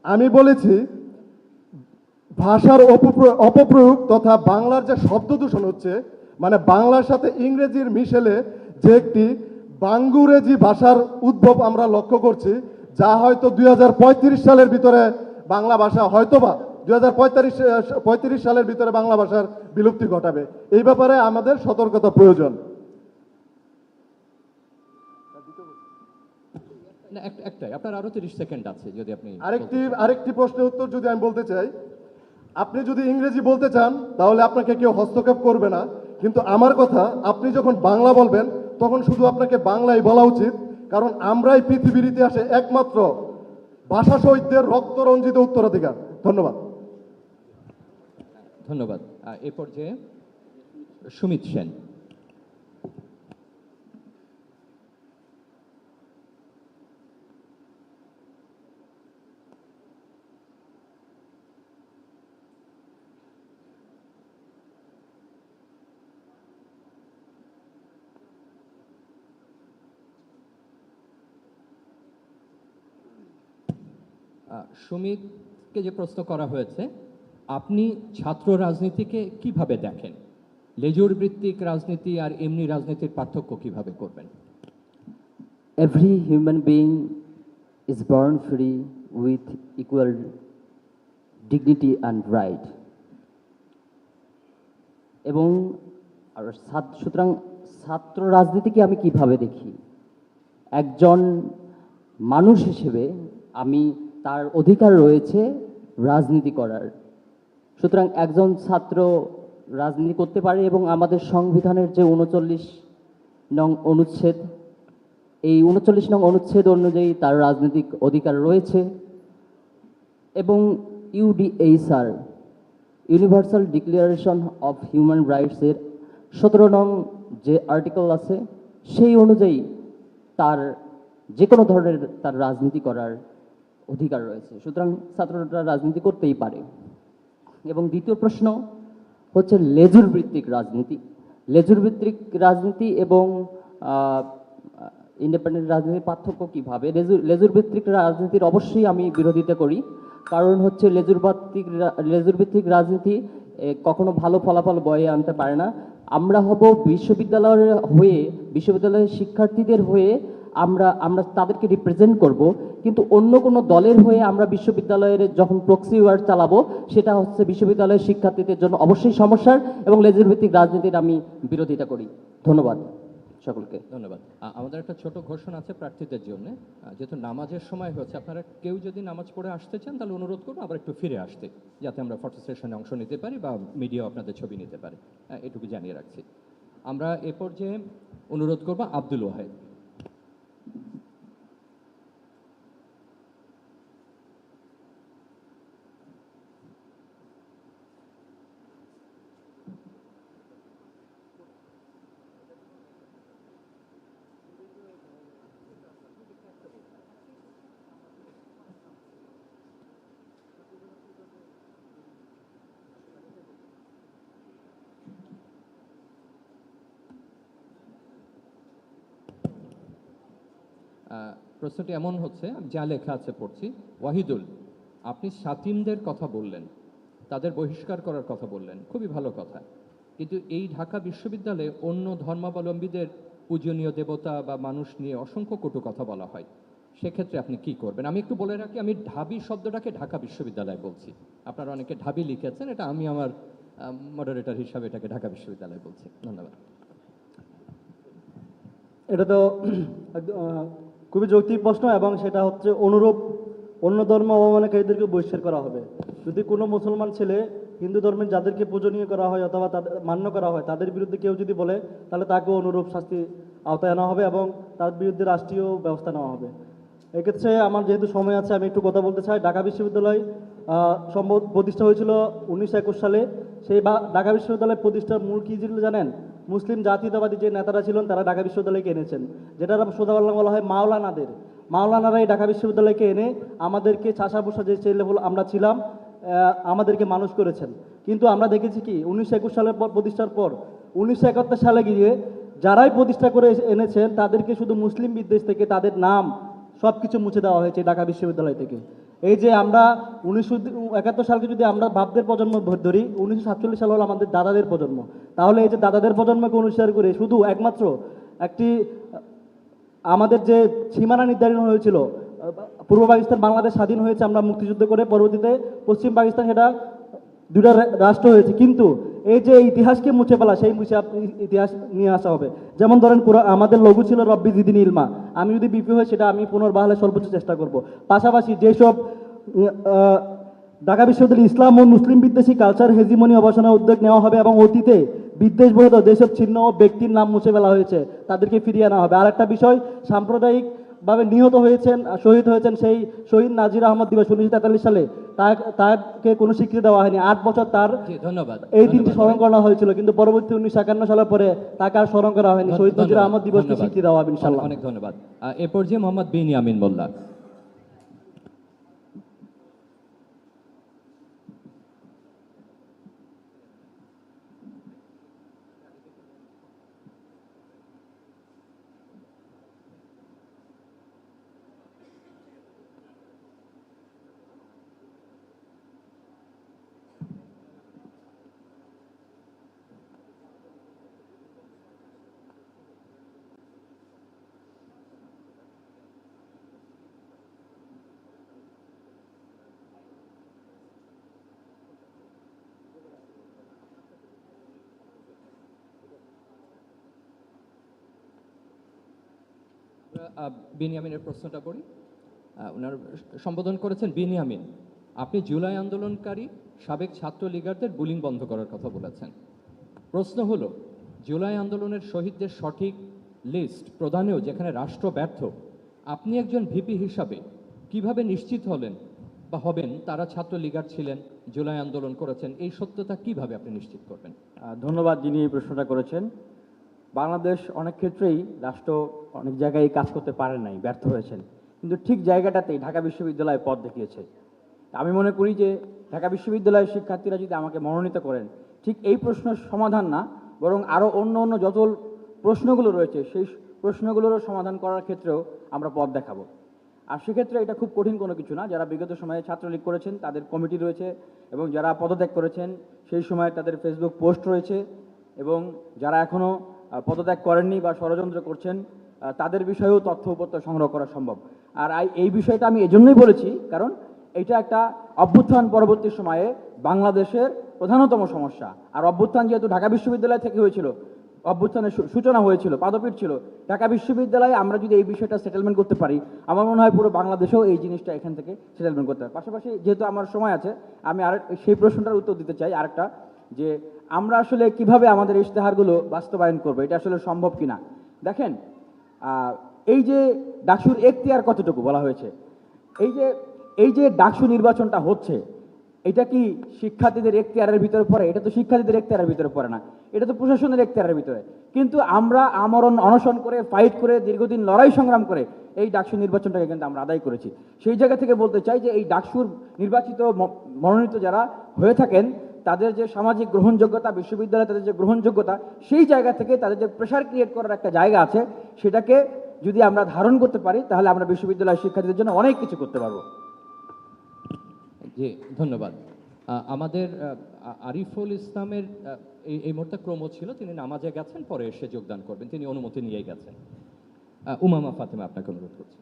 আমি বলেছি ভাষার অপপ্রয়োগ তথা বাংলার যে শব্দ দূষণ হচ্ছে, মানে বাংলার সাথে ইংরেজির মিশেলে যে একটি বাঙ্গুরেজি ভাষার উদ্ভব আমরা লক্ষ্য করছি, যা হয়তো 2035 সালের ভিতরে বাংলা ভাষা হয়তোবা 2035 সালের ভিতরে বাংলা ভাষার বিলুপ্তি ঘটাবে। এই ব্যাপারে আমাদের সতর্কতা প্রয়োজন। না, একটাই, আপনার আরো 30 সেকেন্ড আছে, যদি আপনি আরেকটি প্রশ্নের উত্তর যদি আমি বলতে চাই, আপনি যদি ইংরেজি বলতে চান তাহলে আপনাকে কেউ হস্তক্ষেপ করবে না, কিন্তু আমার কথা, আপনি যখন বাংলা বলবেন তখন শুধু আপনাকে বাংলাই বলা উচিত, কারণ আমরাই পৃথিবীর ইতিহাসে একমাত্র ভাষা শহীদদের রক্ত রঞ্জিত উত্তরাধিকার। ধন্যবাদ। ধন্যবাদ। এ পর্যায়ে সুমিত সেন। সুমিতকে যে প্রশ্ন করা হয়েছে, আপনি ছাত্র রাজনীতিকে কিভাবে দেখেন? লেজুর ভিত্তিক রাজনীতি আর এমনি রাজনীতির পার্থক্য কিভাবে করবেন? Every human being is born free with equal dignity and right. এবং সুতরাং ছাত্র রাজনীতিকে আমি কিভাবে দেখি? একজন মানুষ হিসেবে আমি তার অধিকার রয়েছে রাজনীতি করার। সুতরাং একজন ছাত্র রাজনীতি করতে পারে এবং আমাদের সংবিধানের যে 39 নং অনুচ্ছেদ, এই 39 নং অনুচ্ছেদ অনুযায়ী তার রাজনৈতিক অধিকার রয়েছে। এবং UDHR, Universal Declaration of Human রাইটসের 17 নং যে আর্টিকেল আছে, সেই অনুযায়ী তার যে কোনো ধরনের তার রাজনীতি করার অধিকার রয়েছে। সুতরাং ছাত্ররা রাজনীতি করতেই পারে। এবং দ্বিতীয় প্রশ্ন হচ্ছে লেজুর ভিত্তিক রাজনীতি। লেজুর ভিত্তিক রাজনীতি এবং ইন্ডিপেন্ডেন্ট রাজনীতির পার্থক্য কীভাবে? লেজুর ভিত্তিক রাজনীতির অবশ্যই আমি বিরোধিতা করি। কারণ হচ্ছে লেজুর ভিত্তিক রাজনীতি কখনো ভালো ফলাফল বয়ে আনতে পারে না। আমরা হব বিশ্ববিদ্যালয়ের শিক্ষার্থীদের হয়ে আমরা তাদেরকে রিপ্রেজেন্ট করব, কিন্তু অন্য কোনো দলের হয়ে আমরা বিশ্ববিদ্যালয়ের যখন প্রক্সি ওয়ার চালাবো, সেটা হচ্ছে বিশ্ববিদ্যালয়ের শিক্ষার্থীদের জন্য অবশ্যই সমস্যার, এবং লেজুর ভিত্তিক রাজনীতির আমি বিরোধিতা করি। ধন্যবাদ সকলকে। ধন্যবাদ। আমাদের একটা ছোট ঘোষণা আছে প্রার্থীদের জন্য। যেহেতু নামাজের সময় হচ্ছে, আপনারা কেউ যদি নামাজ পড়ে আসতে চান তাহলে অনুরোধ করবো আবার একটু ফিরে আসতে, যাতে আমরা ফটো সেশনে অংশ নিতে পারি বা মিডিয়াও আপনাদের ছবি নিতে পারে। এটুকু জানিয়ে রাখছি। আমরা এ পর্যায়ে অনুরোধ করবো আব্দুল ওয়াহেদ। প্রশ্নটি এমন হচ্ছে, আমি যা লেখা আছে পড়ছি। ওয়াহিদুল, আপনি শাতিমদের কথা বললেন, তাদের বহিষ্কার করার কথা বললেন, খুবই ভালো কথা। কিন্তু এই ঢাকা বিশ্ববিদ্যালয়ে অন্য ধর্মাবলম্বীদের পূজনীয় দেবতা বা মানুষ নিয়ে অসংখ্য কটু কথা বলা হয়, সেক্ষেত্রে আপনি কি করবেন? আমি একটু বলে রাখি, আমি ঢাবি শব্দটাকে ঢাকা বিশ্ববিদ্যালয় বলছি। আপনারা অনেকে ঢাবি লিখেছেন, এটা আমি আমার মডারেটর হিসাবে এটাকে ঢাকা বিশ্ববিদ্যালয় বলছি। ধন্যবাদ। এটা তো খুবই যৌক্তিক প্রশ্ন, এবং সেটা হচ্ছে অনুরূপ অন্য ধর্ম অবমাননাকারীদেরকে বহিষ্কার করা হবে। যদি কোনো মুসলমান ছেলে হিন্দু ধর্মের যাদেরকে পূজনীয় করা হয় অথবা তাদের মান্য করা হয়, তাদের বিরুদ্ধে কেউ যদি বলে, তাহলে তাকেও অনুরূপ শাস্তি আওতায় আনা হবে এবং তার বিরুদ্ধে রাষ্ট্রীয় ব্যবস্থা নেওয়া হবে। এক্ষেত্রে আমার যেহেতু সময় আছে, আমি একটু কথা বলতে চাই। ঢাকা বিশ্ববিদ্যালয় সম্ভব প্রতিষ্ঠা হয়েছিল 1921 সালে। সেই ঢাকা বিশ্ববিদ্যালয় প্রতিষ্ঠার মূল কী ছিল জানেন? মুসলিম জাতীয়তাবাদী যে নেতারা ছিলেন, তারা ঢাকা বিশ্ববিদ্যালয়কে এনেছেন, যেটা সোজা বাংলা বলা হয় মাওলানারাই ঢাকা বিশ্ববিদ্যালয়কে এনে আমাদেরকে চাষা বসা যে ছেলে আমরা ছিলাম, আমাদেরকে মানুষ করেছেন। কিন্তু আমরা দেখেছি কি, 1921 সালের পর প্রতিষ্ঠার পর 1971 সালে গিয়ে যারাই প্রতিষ্ঠা করে এনেছেন, তাদেরকে শুধু মুসলিম বিদ্বেষ থেকে তাদের নাম সব কিছু মুছে দেওয়া হয়েছে ঢাকা বিশ্ববিদ্যালয় থেকে। এই যে আমরা 1971 সালকে যদি আমরা বাপদের প্রজন্ম ধরি, 1947 সাল হলো আমাদের দাদাদের প্রজন্ম। তাহলে এই যে দাদাদের প্রজন্মকে অনুসরণ করে শুধু একমাত্র একটি আমাদের যে সীমানা নির্ধারণ হয়েছিল, পূর্ব পাকিস্তান বাংলাদেশ স্বাধীন হয়েছে আমরা মুক্তিযুদ্ধ করে, পরবর্তীতে পশ্চিম পাকিস্তান সেটা দুটা রাষ্ট্র হয়েছে, কিন্তু এই যে ইতিহাসকে মুছে ফেলা, সেই ইতিহাস নিয়ে আসা হবে। যেমন ধরেন আমাদের লঘু ছিল রব্বি জিদিন ইলমা, আমি যদি বিপি হই সেটা আমি পুনর্বহালের সর্বোচ্চ চেষ্টা করব। পাশাপাশি যেসব ঢাকা বিশ্ববিদ্যালয়ে ইসলাম ও মুসলিম বিদ্বেষী কালচার হেজিমনি অবসানের উদ্যোগ নেওয়া হবে এবং অতীতে বিদ্বেষবোধ যেসব চিহ্ন ও ব্যক্তির নাম মুছে ফেলা হয়েছে তাদেরকে ফিরিয়ে আনা হবে। আরেকটা বিষয়, সাম্প্রদায়িকভাবে নিহত হয়েছেন, শহীদ হয়েছেন সেই শহীদ নাজির আহমদ দিবস 1943 সালে, তাকে কোনো স্বীকৃতি দেওয়া হয়নি। 8 বছর তার জি, ধন্যবাদ। এই দিনটি স্মরণ করা হয়েছিল, কিন্তু পরবর্তী 1951 সালের পরে তাকে আর স্মরণ করা হয়নি। শহীদ নাজির আহমদ দিবসকে ধন্যবাদ। স্বীকৃতি দেওয়া হবে ইনশাআল্লাহ। অনেক ধন্যবাদ। এ পর্যায়ে মোহাম্মদ বিনিয়ামিন মোল্লা। বিনিয়ামিনের প্রশ্নটা করি। ওনার সম্বোধন করেছেন বিনিয়ামিন, আপনি জুলাই আন্দোলনকারী সাবেক ছাত্র লীগারদের বুলিং বন্ধ করার কথা বলেছেন। প্রশ্ন হলো, জুলাই আন্দোলনের শহীদদের সঠিক লিস্ট প্রদানেও যেখানে রাষ্ট্র ব্যর্থ, আপনি একজন ভিপি হিসাবে কিভাবে নিশ্চিত হলেন বা হবেন তারা ছাত্র লীগার ছিলেন, জুলাই আন্দোলন করেছেন? এই সত্যতা কিভাবে আপনি নিশ্চিত করবেন? ধন্যবাদ যিনি এই প্রশ্নটা করেছেন। বাংলাদেশ অনেক ক্ষেত্রেই রাষ্ট্র অনেক জায়গায় কাজ করতে পারে নাই, ব্যর্থ হয়েছেন, কিন্তু ঠিক জায়গাটাতেই ঢাকা বিশ্ববিদ্যালয় পথ দেখিয়েছে। আমি মনে করি যে ঢাকা বিশ্ববিদ্যালয়ের শিক্ষার্থীরা যদি আমাকে মনোনীত করেন, ঠিক এই প্রশ্নের সমাধান না, বরং আরও অন্য অন্য যত প্রশ্নগুলো রয়েছে সেই প্রশ্নগুলোরও সমাধান করার ক্ষেত্রেও আমরা পথ দেখাবো। আর সেক্ষেত্রে এটা খুব কঠিন কোনো কিছু না। যারা বিগত সময়ে ছাত্রলীগ করেছেন তাদের কমিটি রয়েছে, এবং যারা পদত্যাগ করেছেন সেই সময় তাদের ফেসবুক পোস্ট রয়েছে, এবং যারা এখনও পদত্যাগ করেননি বা ষড়যন্ত্র করছেন তাদের বিষয়েও তথ্য উপত্য সংগ্রহ করা সম্ভব। আর এই বিষয়টা আমি এজন্যই বলেছি কারণ এটা একটা অভ্যুত্থান পরবর্তী সময়ে বাংলাদেশের প্রধানতম সমস্যা। আর অভ্যুত্থান যেহেতু ঢাকা বিশ্ববিদ্যালয় থেকে হয়েছিল, অভ্যুত্থানের সূচনা হয়েছিল, পাদপীঠ ছিল ঢাকা বিশ্ববিদ্যালয়ে, আমরা যদি এই বিষয়টা সেটেলমেন্ট করতে পারি, আমার মনে হয় পুরো বাংলাদেশেও এই জিনিসটা এখান থেকে সেটেলমেন্ট করতে হবে। পাশাপাশি যেহেতু আমার সময় আছে, আমি আর সেই প্রশ্নটার উত্তর দিতে চাই আরেকটা, যে আমরা আসলে কিভাবে আমাদের ইশতেহারগুলো বাস্তবায়ন করবো, এটা আসলে সম্ভব কিনা। দেখেন, এই যে ডাকসুর এখতিয়ার কতটুকু বলা হয়েছে, এই যে ডাকসু নির্বাচনটা হচ্ছে, এটা কি শিক্ষার্থীদের এখতিয়ারের ভিতরে পড়ে? এটা তো শিক্ষার্থীদের এখতিয়ারের ভিতরে পড়ে না, এটা তো প্রশাসনের এখতিয়ারের ভিতরে। কিন্তু আমরা আমরণ অনশন করে, ফাইট করে, দীর্ঘদিন লড়াই সংগ্রাম করে এই ডাকসু নির্বাচনটাকে কিন্তু আমরা আদায় করেছি। সেই জায়গা থেকে বলতে চাই যে এই ডাকসুর নির্বাচিত মনোনীত যারা হয়ে থাকেন তাদের যে সামাজিক গ্রহণযোগ্যতা, বিশ্ববিদ্যালয়ে তাদের যে গ্রহণযোগ্যতা, সেই জায়গা থেকে তাদের যে প্রেশার ক্রিয়েট করার একটা জায়গা আছে, সেটাকে যদি আমরা ধারণ করতে পারি তাহলে আমরা বিশ্ববিদ্যালয়ের শিক্ষার্থীদের জন্য অনেক কিছু করতে পারবো। জি, ধন্যবাদ। আমাদের আরিফুল ইসলামের এই মুহূর্তে ক্রম ছিল, তিনি নামাজে গেছেন, পরে এসে যোগদান করবেন, তিনি অনুমতি নিয়েই গেছেন। উমামা ফাতেমা, আপনাকে অনুরোধ করছি।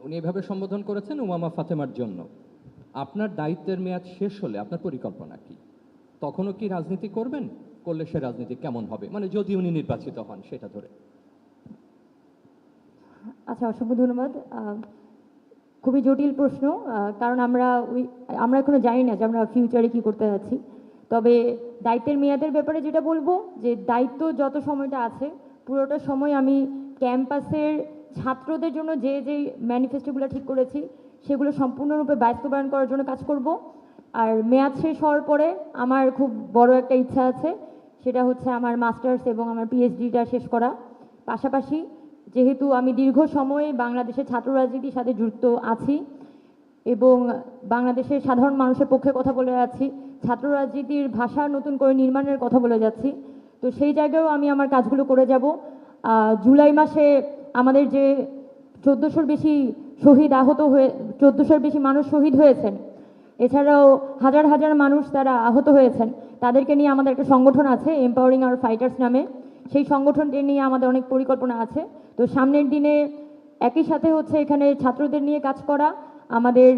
উনি এভাবে সম্বোধন করেছেন উমামা ফাতেমার জন্য। আপনার দায়িত্বের মেয়াদ শেষ হলে আপনার পরিকল্পনা কি? তখনও কি রাজনীতি করবেন? করলে সে রাজনীতি কেমন হবে, মানে যদি উনি নির্বাচিত হন সেটা ধরে? আচ্ছা, অসংখ্য ধন্যবাদ। খুবই জটিল প্রশ্ন, কারণ আমরা এখনো জানি না যে আমরা ফিউচারে কি করতে যাচ্ছি। তবে দায়িত্বের মেয়াদের ব্যাপারে যেটা বলবো, যে দায়িত্ব যত সময়টা আছে পুরোটা সময় আমি ক্যাম্পাসের ছাত্রদের জন্য যে ম্যানিফেস্টোগুলো ঠিক করেছি সেগুলো সম্পূর্ণরূপে বাস্তবায়ন করার জন্য কাজ করব। আর মেয়াদ শেষ হওয়ার পরে আমার খুব বড় একটা ইচ্ছা আছে, সেটা হচ্ছে আমার মাস্টার্স এবং আমার পিএইচডিটা শেষ করা। পাশাপাশি যেহেতু আমি দীর্ঘ সময় বাংলাদেশের ছাত্র রাজনীতির সাথে যুক্ত আছি এবং বাংলাদেশের সাধারণ মানুষের পক্ষে কথা বলে যাচ্ছি, ছাত্র রাজনীতির ভাষা নতুন করে নির্মাণের কথা বলে যাচ্ছি, তো সেই জায়গায়ও আমি আমার কাজগুলো করে যাব। জুলাই মাসে আমাদের যে 1400-র বেশি মানুষ শহীদ হয়েছেন, এছাড়াও হাজার হাজার মানুষ তারা আহত হয়েছেন, তাদেরকে নিয়ে আমাদের একটা সংগঠন আছে এম্পাওয়ারিং আওয়ার ফাইটার্স নামে। সেই সংগঠনটি নিয়ে আমাদের অনেক পরিকল্পনা আছে। তো সামনের দিনে একই সাথে হচ্ছে এখানে ছাত্রদের নিয়ে কাজ করা, আমাদের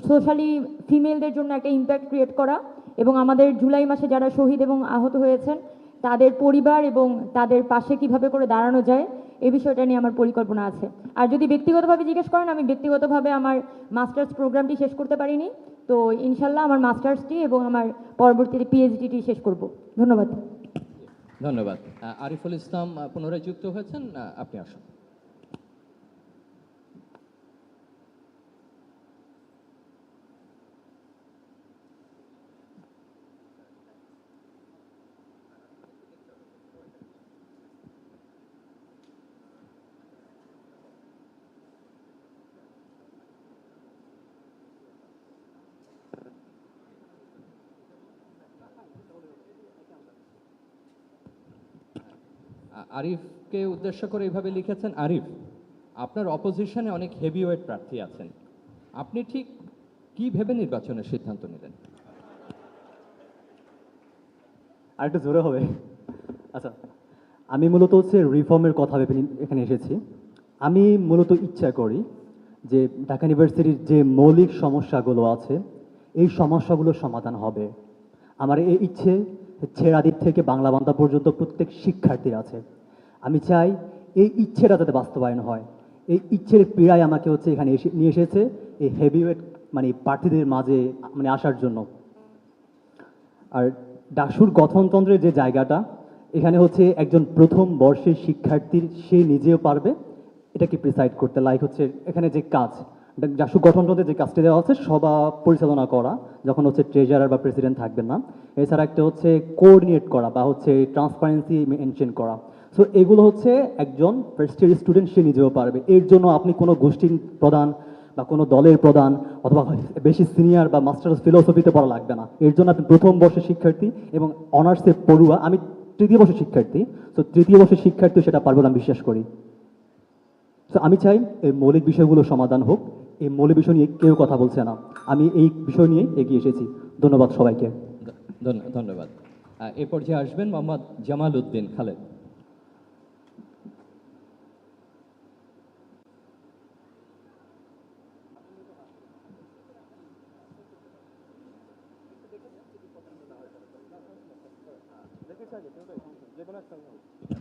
সোশ্যালি ফিমেলদের জন্য একটা ইম্প্যাক্ট ক্রিয়েট করা, এবং আমাদের জুলাই মাসে যারা শহীদ এবং আহত হয়েছেন তাদের পরিবার এবং তাদের পাশে কিভাবে করে দাঁড়ানো যায় এই বিষয়টা নিয়ে আমার পরিকল্পনা আছে। আর যদি ব্যক্তিগতভাবে জিজ্ঞেস করেন, আমি ব্যক্তিগতভাবে আমার মাস্টার্স প্রোগ্রামটি শেষ করতে পারিনি, তো ইনশাল্লাহ আমার মাস্টার্সটি এবং আমার পরবর্তীতে পিএইচডিটি শেষ করব। ধন্যবাদ। ধন্যবাদ। আরিফুল ইসলাম পুনরায় যুক্ত হয়েছেন, আপনি আসুন। আরিফকে উদ্দেশ্য করে এইভাবে লিখেছেন, আরিফ, আপনার অপোজিশনে অনেক হেভিওয়েট প্রার্থী আছেন, আপনি ঠিক কি ভেবে নির্বাচনের সিদ্ধান্ত নিলেন? আর একটু জোরে হবে। আচ্ছা, আমি মূলত হচ্ছে রিফর্মের কথা ভেবে এখানে এসেছি। আমি মূলত ইচ্ছা করি যে ঢাকা ইউনিভার্সিটির যে মৌলিক সমস্যাগুলো আছে এই সমস্যাগুলোর সমাধান হবে। আমার এই ইচ্ছে ছেড়াদ্বীপ থেকে বাংলা বান্দা পর্যন্ত প্রত্যেক শিক্ষার্থীর আছে। আমি চাই এই ইচ্ছেটা যাতে বাস্তবায়ন হয়। এই ইচ্ছের পীড়ায় আমাকে হচ্ছে এখানে নিয়ে এসেছে এই হেভিওয়েট মানে প্রার্থীদের মাঝে মানে আসার জন্য। আর ডাকসুর গঠনতন্ত্রের যে জায়গাটা, এখানে হচ্ছে একজন প্রথম বর্ষের শিক্ষার্থীর সে নিজেও পারবে এটাকে প্রিসাইড করতে, লাইক হচ্ছে এখানে যে কাজ ডাকসু গঠনতন্ত্রে যে কাজটি দেওয়া হচ্ছে সভা পরিচালনা করা, যখন হচ্ছে ট্রেজারার বা প্রেসিডেন্ট থাকবেন না, এছাড়া একটা হচ্ছে কোঅর্ডিনেট করা বা হচ্ছে ট্রান্সপারেন্সি মেনটেন করা। সো এগুলো হচ্ছে একজন ফার্স্ট ইয়ার স্টুডেন্ট সে নিজেও পারবে। এর জন্য আপনি কোনো গোষ্ঠীর প্রধান বা কোনো দলের প্রধান অথবা বেশি সিনিয়র বা মাস্টার্স ফিলোসফিতে পড়া লাগবে না। এর জন্য আপনি প্রথম বর্ষের শিক্ষার্থী এবং অনার্সের পড়ুয়া, আমি তৃতীয় বর্ষের শিক্ষার্থী, তো তৃতীয় বর্ষের শিক্ষার্থী সেটা পারবো আমি বিশ্বাস করি। তো আমি চাই এই মৌলিক বিষয়গুলো সমাধান হোক। এই মৌলিক বিষয় নিয়ে কেউ কথা বলছে না, আমি এই বিষয় নিয়ে এগিয়ে এসেছি। ধন্যবাদ সবাইকে। ধন্যবাদ। এ পর্যায়ে আসবেন মোহাম্মদ জামাল উদ্দিন খালেদ।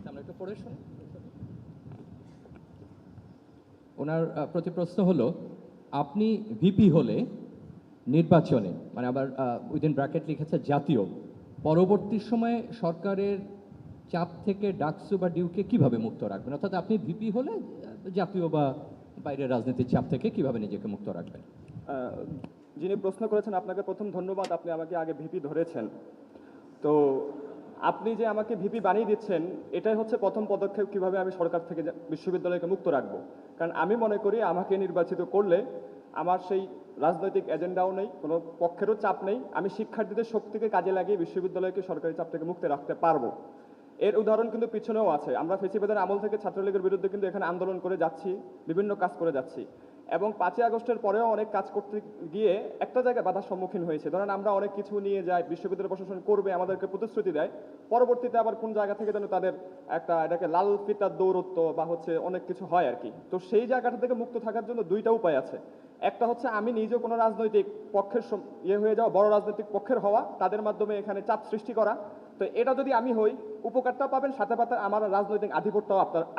আমরা একটু পড়ে শুনি। ওনার প্রতি প্রশ্ন হলো, আপনি ভিপি হলে নির্বাচনে, মানে আবার উইদিন ব্র্যাকেট লিখেছে জাতীয়, পরবর্তী সময়ে সরকারের চাপ থেকে ডাকসু বা ডিউকে কিভাবে মুক্ত রাখবেন? অর্থাৎ আপনি ভিপি হলে জাতীয় বা বাইরের রাজনীতির চাপ থেকে কিভাবে নিজেকে মুক্ত রাখবেন? যিনি প্রশ্ন করেছেন আপনাকে প্রথম ধন্যবাদ, আপনি আমাকে আগে ভিপি ধরেছেন। তো আপনি যে আমাকে ভিপি বানিয়ে দিচ্ছেন এটাই হচ্ছে প্রথম পদক্ষেপ, কিভাবে আমি সরকার থেকে বিশ্ববিদ্যালয়কে মুক্ত রাখবো। কারণ আমি মনে করি আমাকে নির্বাচিত করলে আমার সেই রাজনৈতিক এজেন্ডাও নেই, কোনো পক্ষেরও চাপ নেই, আমি শিক্ষার্থীদের শক্তিকে কাজে লাগিয়ে বিশ্ববিদ্যালয়কে সরকারি চাপ থেকে মুক্ত রাখতে পারবো। এর উদাহরণ কিন্তু পিছনেও আছে। আমরা ফেসিবাদের আমল থেকে ছাত্রলীগের বিরুদ্ধে কিন্তু এখানে আন্দোলন করে যাচ্ছি, বিভিন্ন কাজ করে যাচ্ছি, এবং 5ই আগস্টের পরেও অনেক কাজ করতে গিয়ে একটা জায়গায় বাধার সম্মুখীন হয়েছে। ধরেন আমরা অনেক কিছু নিয়ে যাই, বিশ্ববিদ্যালয় প্রশাসন করবে, আমাদেরকে প্রতিশ্রুতি দেয়, পরবর্তীতে আবার কোন জায়গা থেকে যেন তাদের একটা এটাকে লাল ফিতার দৌরত্ব বা হচ্ছে অনেক কিছু হয় আর কি। তো সেই জায়গাটা থেকে মুক্ত থাকার জন্য দুইটা উপায় আছে। একটা হচ্ছে আমি নিজেও কোনো রাজনৈতিক পক্ষের হয়ে যাওয়া, বড় রাজনৈতিক পক্ষের হওয়া, তাদের মাধ্যমে এখানে চাপ সৃষ্টি করা। তো এটা যদি আমি হই, উপকারটাও পাবেন, সাথে সাথে আমার রাজনৈতিক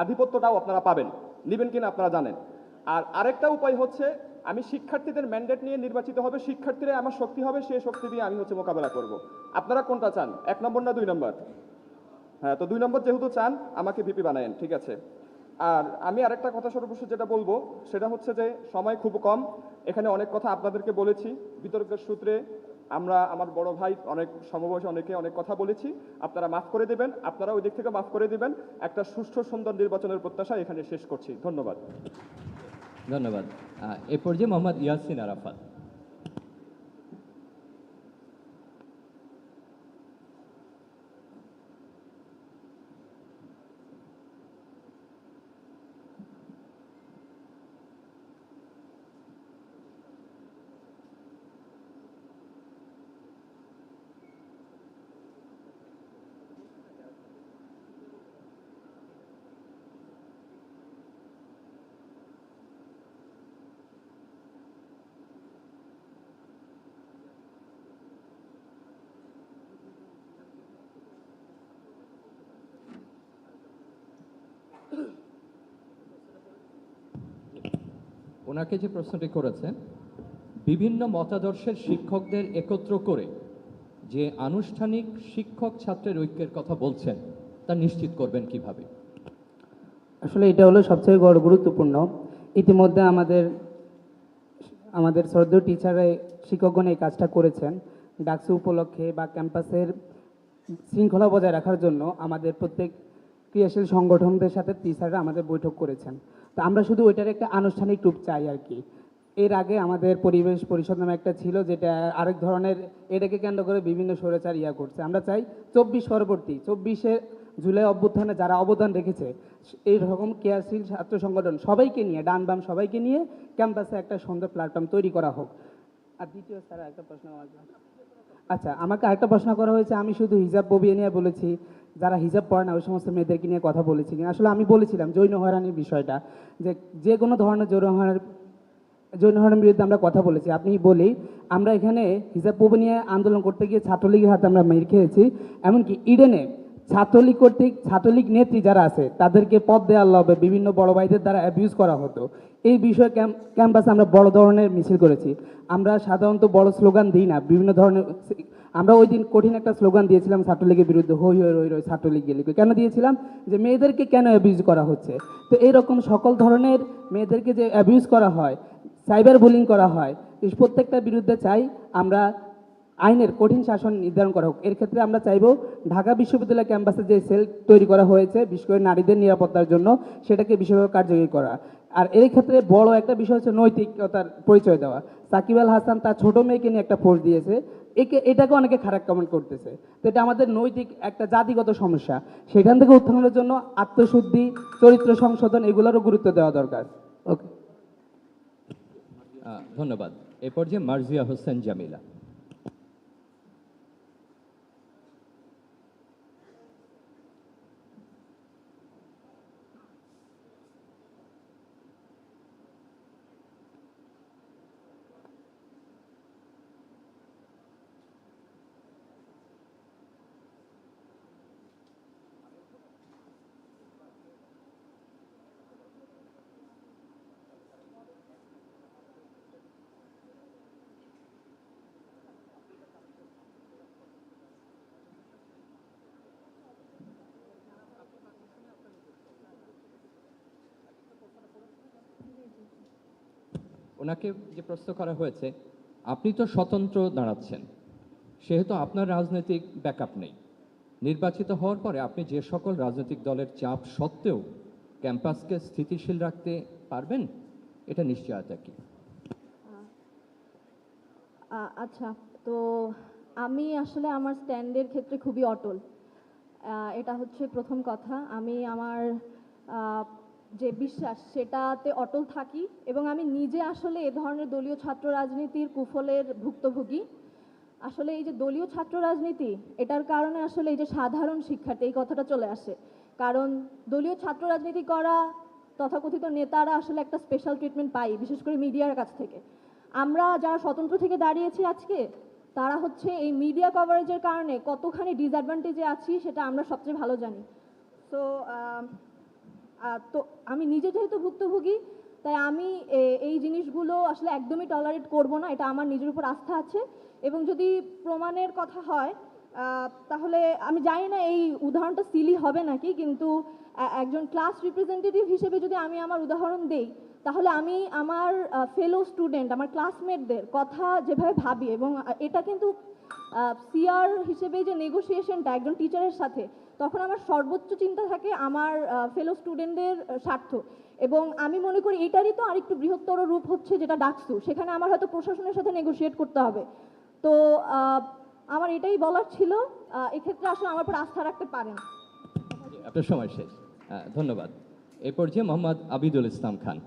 আধিপত্যটাও আপনারা পাবেন। নেবেন কিনা আপনারা জানেন। আর আরেকটা উপায় হচ্ছে, আমি শিক্ষার্থীদের ম্যান্ডেট নিয়ে নির্বাচিত হবে, শিক্ষার্থীরা আমার শক্তি হবে, সেই শক্তি দিয়ে আমি মোকাবেলা করব। আপনারা কোনটা চান, 1 নম্বর না 2 নম্বর? হ্যাঁ, তো 2 নম্বর যেহেতু চান, আমাকে ভিপি বানায়েন, ঠিক আছে। আর আমি আরেকটা কথা সর্বশেষ যেটা বলবো সেটা হচ্ছে যে সময় খুব কম, এখানে অনেক কথা আপনাদেরকে বলেছি, বিতর্কের সূত্রে আমরা, আমার বড় ভাই অনেক সমবয়সী অনেকে অনেক কথা বলেছি, আপনারা মাফ করে দেবেন, আপনারা ওই দিক থেকে মাফ করে দিবেন। একটা সুষ্ঠু সুন্দর নির্বাচনের প্রত্যাশা এখানে শেষ করছি, ধন্যবাদ। ধন্যবাদ। এ পর্যায়ে মোহাম্মদ ইয়াসিন আরাফাত। ওনাকে যে প্রশ্নটি করেছেন, বিভিন্ন মতাদর্শের শিক্ষকদের একত্র করে যে আনুষ্ঠানিক শিক্ষক ছাত্রের ঐক্যের কথা বলছেন, তা নিশ্চিত করবেন কিভাবে? আসলে এটা হলো সবচেয়ে বড় গুরুত্বপূর্ণ। ইতিমধ্যে আমাদের শ্রদ্ধেয় টিচাররা, শিক্ষকগণ এই কাজটা করেছেন। ডাকসু উপলক্ষে বা ক্যাম্পাসের শৃঙ্খলা বজায় রাখার জন্য আমাদের প্রত্যেক ক্রিয়াশীল সংগঠনদের সাথে টিচাররা আমাদের বৈঠক করেছেন। তো আমরা শুধু ওইটার একটা আনুষ্ঠানিক রূপ চাই আর কি। এর আগে আমাদের পরিবেশ পরিষদ নামে একটা ছিল, যেটা আরেক ধরনের, এটাকে কেন্দ্র করে বিভিন্ন স্বৈরাচার করছে। আমরা চাই 24 পরবর্তী 24শে জুলাই অভ্যুত্থানে যারা অবদান রেখেছে, এই রকম ক্রিয়াশীল ছাত্র সংগঠন সবাইকে নিয়ে, ডান বাম সবাইকে নিয়ে ক্যাম্পাসে একটা সুন্দর প্ল্যাটফর্ম তৈরি করা হোক। আর দ্বিতীয় স্যার একটা প্রশ্ন, আচ্ছা আমাকে আরেকটা প্রশ্ন করা হয়েছে, আমি শুধু হিজাব ববিয়ে নিয়ে বলেছি, যারা হিজাব পরে না ওই সমস্ত মেয়েদেরকে নিয়ে কথা বলেছি কিনা। আসলে আমি বলেছিলাম যৌন হয়রানির বিষয়টা, যে কোনো ধরনের যৌন হয়রানির বিরুদ্ধে আমরা কথা বলেছি। আপনি বলি, আমরা এখানে হিজাব পবে নিয়ে আন্দোলন করতে গিয়ে ছাত্রলীগের হাতে আমরা মেরে খেয়েছি। এমনকি ইডেনে ছাত্রলীগ কর্তৃক ছাত্রলীগ নেত্রী যারা আছে তাদেরকে পদ দেওয়া হবে, বিভিন্ন বড় ভাইদের দ্বারা অ্যাবিউজ করা হতো। এই বিষয়ে ক্যাম্পাসে আমরা বড় ধরনের মিছিল করেছি। আমরা সাধারণত বড় স্লোগান দিই না, বিভিন্ন ধরনের, আমরা ওই দিন কঠিন একটা স্লোগান দিয়েছিলাম ছাত্রলীগের বিরুদ্ধে, হই হই রই রই ছাত্রলীগ গেলে। কেন দিয়েছিলাম? যে মেয়েদেরকে কেন অ্যাবিউজ করা হচ্ছে। তো এইরকম সকল ধরনের মেয়েদেরকে যে অ্যাবিউজ করা হয়, সাইবার বুলিং করা হয়, এই প্রত্যেকটার বিরুদ্ধে চাই আমরা আইনের কঠিন শাসন নির্ধারণ করা হোক। এর ক্ষেত্রে আমরা চাইব ঢাকা বিশ্ববিদ্যালয় ক্যাম্পাসে যে সেল তৈরি করা হয়েছে বিশেষ করে নারীদের নিরাপত্তার জন্য, সেটাকে বিশেষভাবে কার্যকরী করা। আর এই ক্ষেত্রে বড় একটা বিষয় হচ্ছে নৈতিকতার পরিচয় দেওয়া। সাকিব আল হাসান তার ছোট মেয়েকে নিয়ে একটা পোস্ট দিয়েছে, এটাকে অনেকে খারাপ কমেন্ট করতেছে। তো এটা আমাদের নৈতিক একটা জাতিগত সমস্যা, সেখান থেকে উত্থানের জন্য আত্মশুদ্ধি, চরিত্র সংশোধন, এগুলোরও গুরুত্ব দেওয়া দরকার। ওকে, ধন্যবাদ। এ পর্যায়ে মার্জিয়া হোসেন জামিলা। ওনাকে যে প্রশ্ন করা হয়েছে, আপনি তো স্বতন্ত্র দাঁড়াচ্ছেন, সেহেতু আপনার রাজনৈতিক ব্যাকআপ নেই। নির্বাচিত হওয়ার পরে আপনি যে সকল রাজনৈতিক দলের চাপ সত্ত্বেও ক্যাম্পাসকে স্থিতিশীল রাখতে পারবেন, এটা নিশ্চয়তা কি? আচ্ছা, তো আমি আসলে আমার স্ট্যান্ডের ক্ষেত্রে খুবই অটল। এটা হচ্ছে প্রথম কথা। আমি আমার যে বিশ্বাস সেটাতে অটল থাকি, এবং আমি নিজে আসলে এ ধরনের দলীয় ছাত্র রাজনীতির কুফলের ভুক্তভোগী। আসলে এই যে দলীয় ছাত্র রাজনীতি, এটার কারণে আসলে এই যে সাধারণ শিক্ষার্থী, এই কথাটা চলে আসে। কারণ দলীয় ছাত্র রাজনীতি করা তথাকথিত নেতারা আসলে একটা স্পেশাল ট্রিটমেন্ট পাই, বিশেষ করে মিডিয়ার কাছ থেকে। আমরা যারা স্বতন্ত্র থেকে দাঁড়িয়েছি আজকে, তারা হচ্ছে এই মিডিয়া কভারেজের কারণে কতখানি ডিসঅ্যাডভান্টেজে আছি সেটা আমরা সবচেয়ে ভালো জানি। তো তো আমি নিজে যেহেতু ভুক্তভোগী, তাই আমি এই জিনিসগুলো আসলে একদমই টলারেট করব না। এটা আমার নিজের উপর আস্থা আছে, এবং যদি প্রমাণের কথা হয় তাহলে আমি জানি না এই উদাহরণটা সিলি হবে নাকি, কিন্তু একজন ক্লাস রিপ্রেজেন্টেটিভ হিসেবে যদি আমি আমার উদাহরণ দেই, তাহলে আমি আমার ফেলো স্টুডেন্ট, আমার ক্লাসমেটদের কথা যেভাবে ভাবি, এবং এটা কিন্তু সিআর হিসেবে যে নেগোসিয়েশনটা একজন টিচারের সাথে, তখন আমার সর্বোচ্চ চিন্তা থাকে আমার ফেলো স্টুডেন্টদের স্বার্থ। এবং আমি মনে করি এটারই তো আরেকটু বৃহত্তর রূপ হচ্ছে যেটা ডাকসু, সেখানে আমার হয়তো প্রশাসনের সাথে নেগোশিয়েট করতে হবে। তো আমার এটাই বলার ছিল, এক্ষেত্রে আসলে আমার উপর আস্থা রাখতে পারেন। আপনার সময় শেষ। ধন্যবাদ। এই পর্যায়ে মোহাম্মদ আবিদুল ইসলাম খান।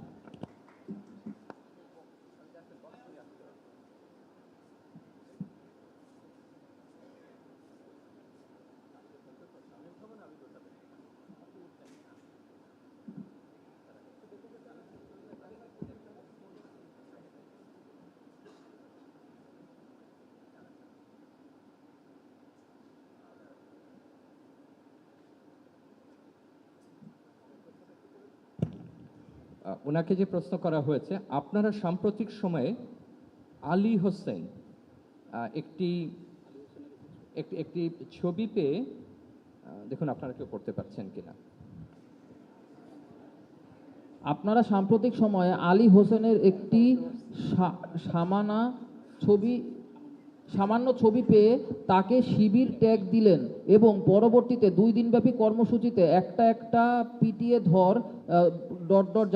ওনাকে যে প্রশ্ন করা হয়েছে, আপনারা সাম্প্রতিক সময়ে আলী হোসেন একটি একটি একটি ছবি পেয়ে, দেখুন আপনারা কেউ পড়তে পারছেন কিনা। আপনারা সাম্প্রতিক সময়ে আলী হোসেনের একটি সামান্য ছবি পেয়ে তাকে শিবির ট্যাগ দিলেন এবং পরবর্তীতে 2 দিনব্যাপী কর্মসূচিতে একটা পিটিয়ে ধর ...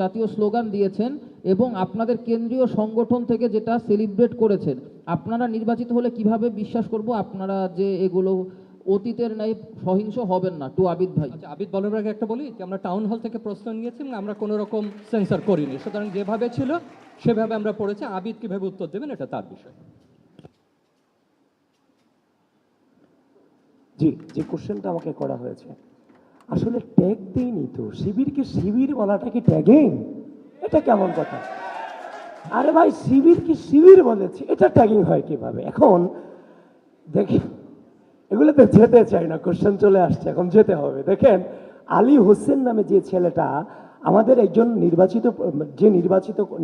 জাতীয় স্লোগান দিয়েছেন এবং আপনাদের কেন্দ্রীয় সংগঠন থেকে যেটা সেলিব্রেট করেছেন। আপনারা নির্বাচিত হলে কিভাবে বিশ্বাস করব আপনারা যে এগুলো অতীতের ন্যায় সহিংস হবেন না? টু আবিদ ভাই। আচ্ছা, আবিদ বলার আগে একটা বলি যে আমরা টাউন হল থেকে প্রশ্ন নিয়েছি এবং আমরা কোনো রকম সেন্সর করিনি, সুতরাং যেভাবে ছিল সেভাবে আমরা পড়েছি। আবিদ কিভাবে উত্তর দেবেন এটা তার বিষয়। জি, যে কোশ্চেনটা আমাকে করা হয়েছে, আসলে ট্যাগ দিইনি তো। শিবিরকে শিবির বলাটা কি ট্যাগিং? এটা কেমন কথা? আরে ভাই, শিবিরকে শিবির বলেছি, এটা ট্যাগিং হয় কিভাবে? এখন দেখি, এগুলোতে যেতে চাই না, কোশ্চেন চলে আসছে, এখন যেতে হবে। দেখেন, আলী হোসেন নামে যে ছেলেটা আমাদের একজন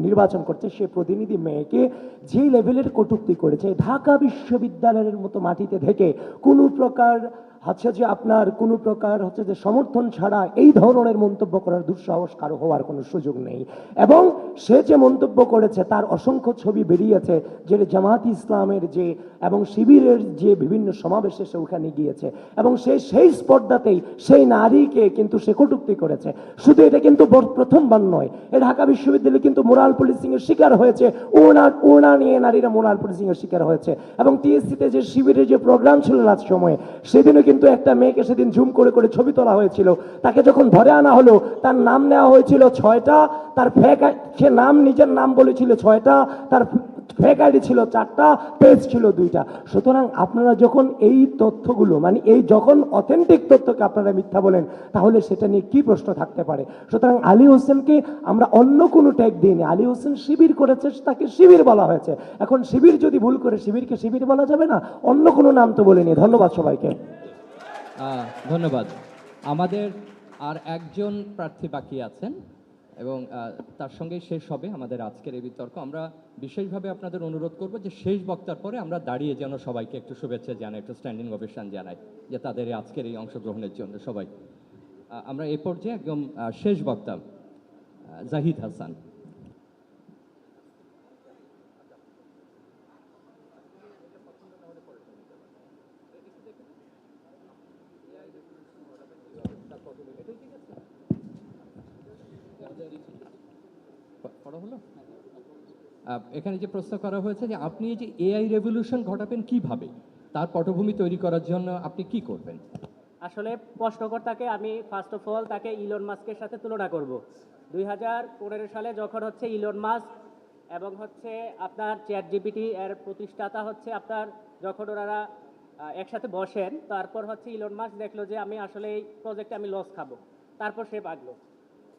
নির্বাচন করছে, সে প্রতিনিধি মেয়েকে যে লেভেলের কটূক্তি করেছে, ঢাকা বিশ্ববিদ্যালয়ের মতো মাটিতে থেকে কোনো প্রকার সমর্থন ছাড়া এই ধরনের মন্তব্য করার দুঃসাহস কারো হওয়ার কোনো সুযোগ নেই। এবং সে যে মন্তব্য করেছে তার অসংখ্য ছবি বেরিয়েছে, যে জামাত ইসলামের এবং শিবিরের যে বিভিন্ন সমাবেশে সে ওখানে গিয়েছে, এবং সেই স্পর্ধাতেই সেই নারীকে কিন্তু সে কটূক্তি করেছে। শুধু এটা কিন্তু প্রথমবার নয়, এ ঢাকা বিশ্ববিদ্যালয়ে কিন্তু মোরাল পুলিশিং এর শিকার হয়েছে, ওনা নিয়ে নারীরা মোরাল পুলিশিং এর শিকার হয়েছে। এবং টিএসসিতে যে শিবিরের যে প্রোগ্রাম ছিল রাত সময়ে, সেদিনও কিন্তু একটা মেয়েকে সেদিন জুম করে করে ছবি তোলা হয়েছিল। তাকে যখন ধরে আনা হলো, তার নাম নেওয়া হয়েছিল 6টা, তার সে নিজের নাম বলেছিল 6টা, তার ফেক আইডি ছিল 4টা, পেজ ছিল 2টা। সুতরাং আপনারা যখন এই তথ্যগুলো, যখন অথেন্টিক তথ্যকে আপনারা মিথ্যা বলেন, তাহলে সেটা নিয়ে কি প্রশ্ন থাকতে পারে? সুতরাং আলী হোসেনকে আমরা অন্য কোনো ট্যাগ দিইনি। আলী হোসেন শিবির করেছে, তাকে শিবির বলা হয়েছে। এখন শিবির যদি ভুল করে, শিবিরকে শিবির বলা যাবে না? অন্য কোনো নাম তো বলিনি। ধন্যবাদ সবাইকে। ধন্যবাদ। আমাদের আর একজন প্রার্থী বাকি আছেন এবং তার সঙ্গে শেষ হবে আমাদের আজকের এই বিতর্ক। আমরা বিশেষভাবে আপনাদের অনুরোধ করব যে শেষ বক্তার পরে আমরা দাঁড়িয়ে যেন সবাইকে একটু শুভেচ্ছা জানাই, একটু স্ট্যান্ডিং ওভেশন জানাই, যে তাদের আজকের এই অংশগ্রহণের জন্য সবাই। আমরা এ পর্যায়ে একদম শেষ বক্তা জাহিদ হাসান। এখানে যে প্রশ্ন করা হয়েছে যে আপনি এই যে এআই রেভলিউশন ঘটাবেন কিভাবে, তার পটভূমি তৈরি করার জন্য আপনি কি করবেন? আসলে প্রশ্নকর্তাকে আমি ফার্স্ট অফ অল তাকে ইলন মাস্কের সাথে তুলনা করব। 2015 সালে যখন ইলন মাস্ক এবং আপনার চ্যাট জিপিটি এর প্রতিষ্ঠাতা আপনার, যখন ওনারা একসাথে বসেন, তারপর ইলন মাস্ক দেখলো যে আমি আসলে এই প্রজেক্টে আমি লস খাবো, তারপর সে বাগলো।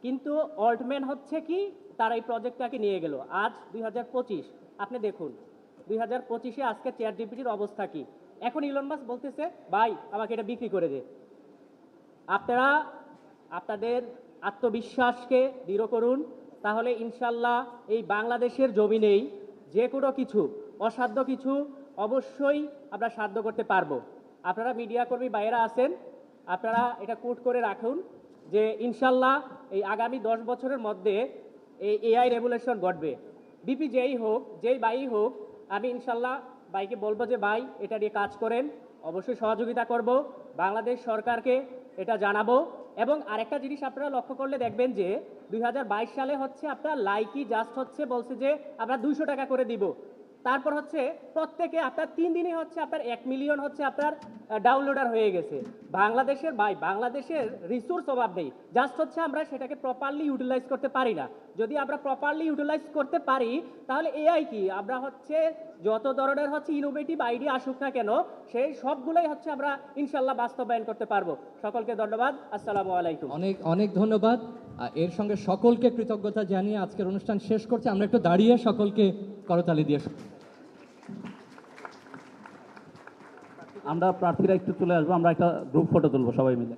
কিন্তু অল্টম্যান কি তার এই প্রজেক্টটাকে নিয়ে গেল। আজ 2025, আপনি দেখুন 2025-এ আজকে চ্যাট জিপিটির অবস্থা কি। এখন ইলন মাস্ক বলতেছে, ভাই আমাকে এটা বিক্রি করে দে। আপনারা আপনাদের আত্মবিশ্বাসকে দৃঢ় করুন, তাহলে ইনশাল্লাহ এই বাংলাদেশের জমিনেই যে কোনো কিছু অসাধ্য কিছু অবশ্যই আমরা সাধ্য করতে পারবো। আপনারা মিডিয়া কর্মী বাইরে আছেন, আপনারা এটা কোট করে রাখুন যে ইনশাল্লাহ এই আগামী 10 বছরের মধ্যে এই এআই রেভুলেশন ঘটবে। বিপি যেই হোক, যেই বাই হোক, আমি ইনশাল্লাহ বাইকে বলবো যে ভাই এটা নিয়ে কাজ করেন, অবশ্যই সহযোগিতা করব, বাংলাদেশ সরকারকে এটা জানাবো। এবং আরেকটা জিনিস আপনারা লক্ষ্য করলে দেখবেন যে 2022 সালে হচ্ছে আপনার লাইকি জাস্ট হচ্ছে বলছে যে আমরা 200 টাকা করে দিব, তারপর হচ্ছে প্রত্যেকে আপনার 3 দিনে হচ্ছে আপনার 1 মিলিয়ন হচ্ছে আপনার ডাউনলোডার হয়ে গেছে। বাংলাদেশের রিসোর্স অভাব নেই, জাস্ট হচ্ছে আমরা সেটাকে প্রপারলি ইউটিলাইজ করতে পারি না। যদি আমরা প্রপারলি ইউটিলাইজ করতে পারি তাহলে এআই কি আমরা হচ্ছে যত ধরনের হচ্ছে ইনোভেটিভ আইডিয়া আসুক না কেন সেই সবগুলোই হচ্ছে আমরা ইনশাল্লাহ বাস্তবায়ন করতে পারবো। সকলকে ধন্যবাদ, আসসালামু আলাইকুম। অনেক অনেক ধন্যবাদ। এর সঙ্গে সকলকে কৃতজ্ঞতা জানিয়ে আজকের অনুষ্ঠান শেষ করছি। আমরা একটু দাঁড়িয়ে সকলকে করতালি দিয়ে আমরা প্রার্থীরা একটু চলে আসবো, আমরা একটা গ্রুপ ফটো তুলবো সবাই মিলে।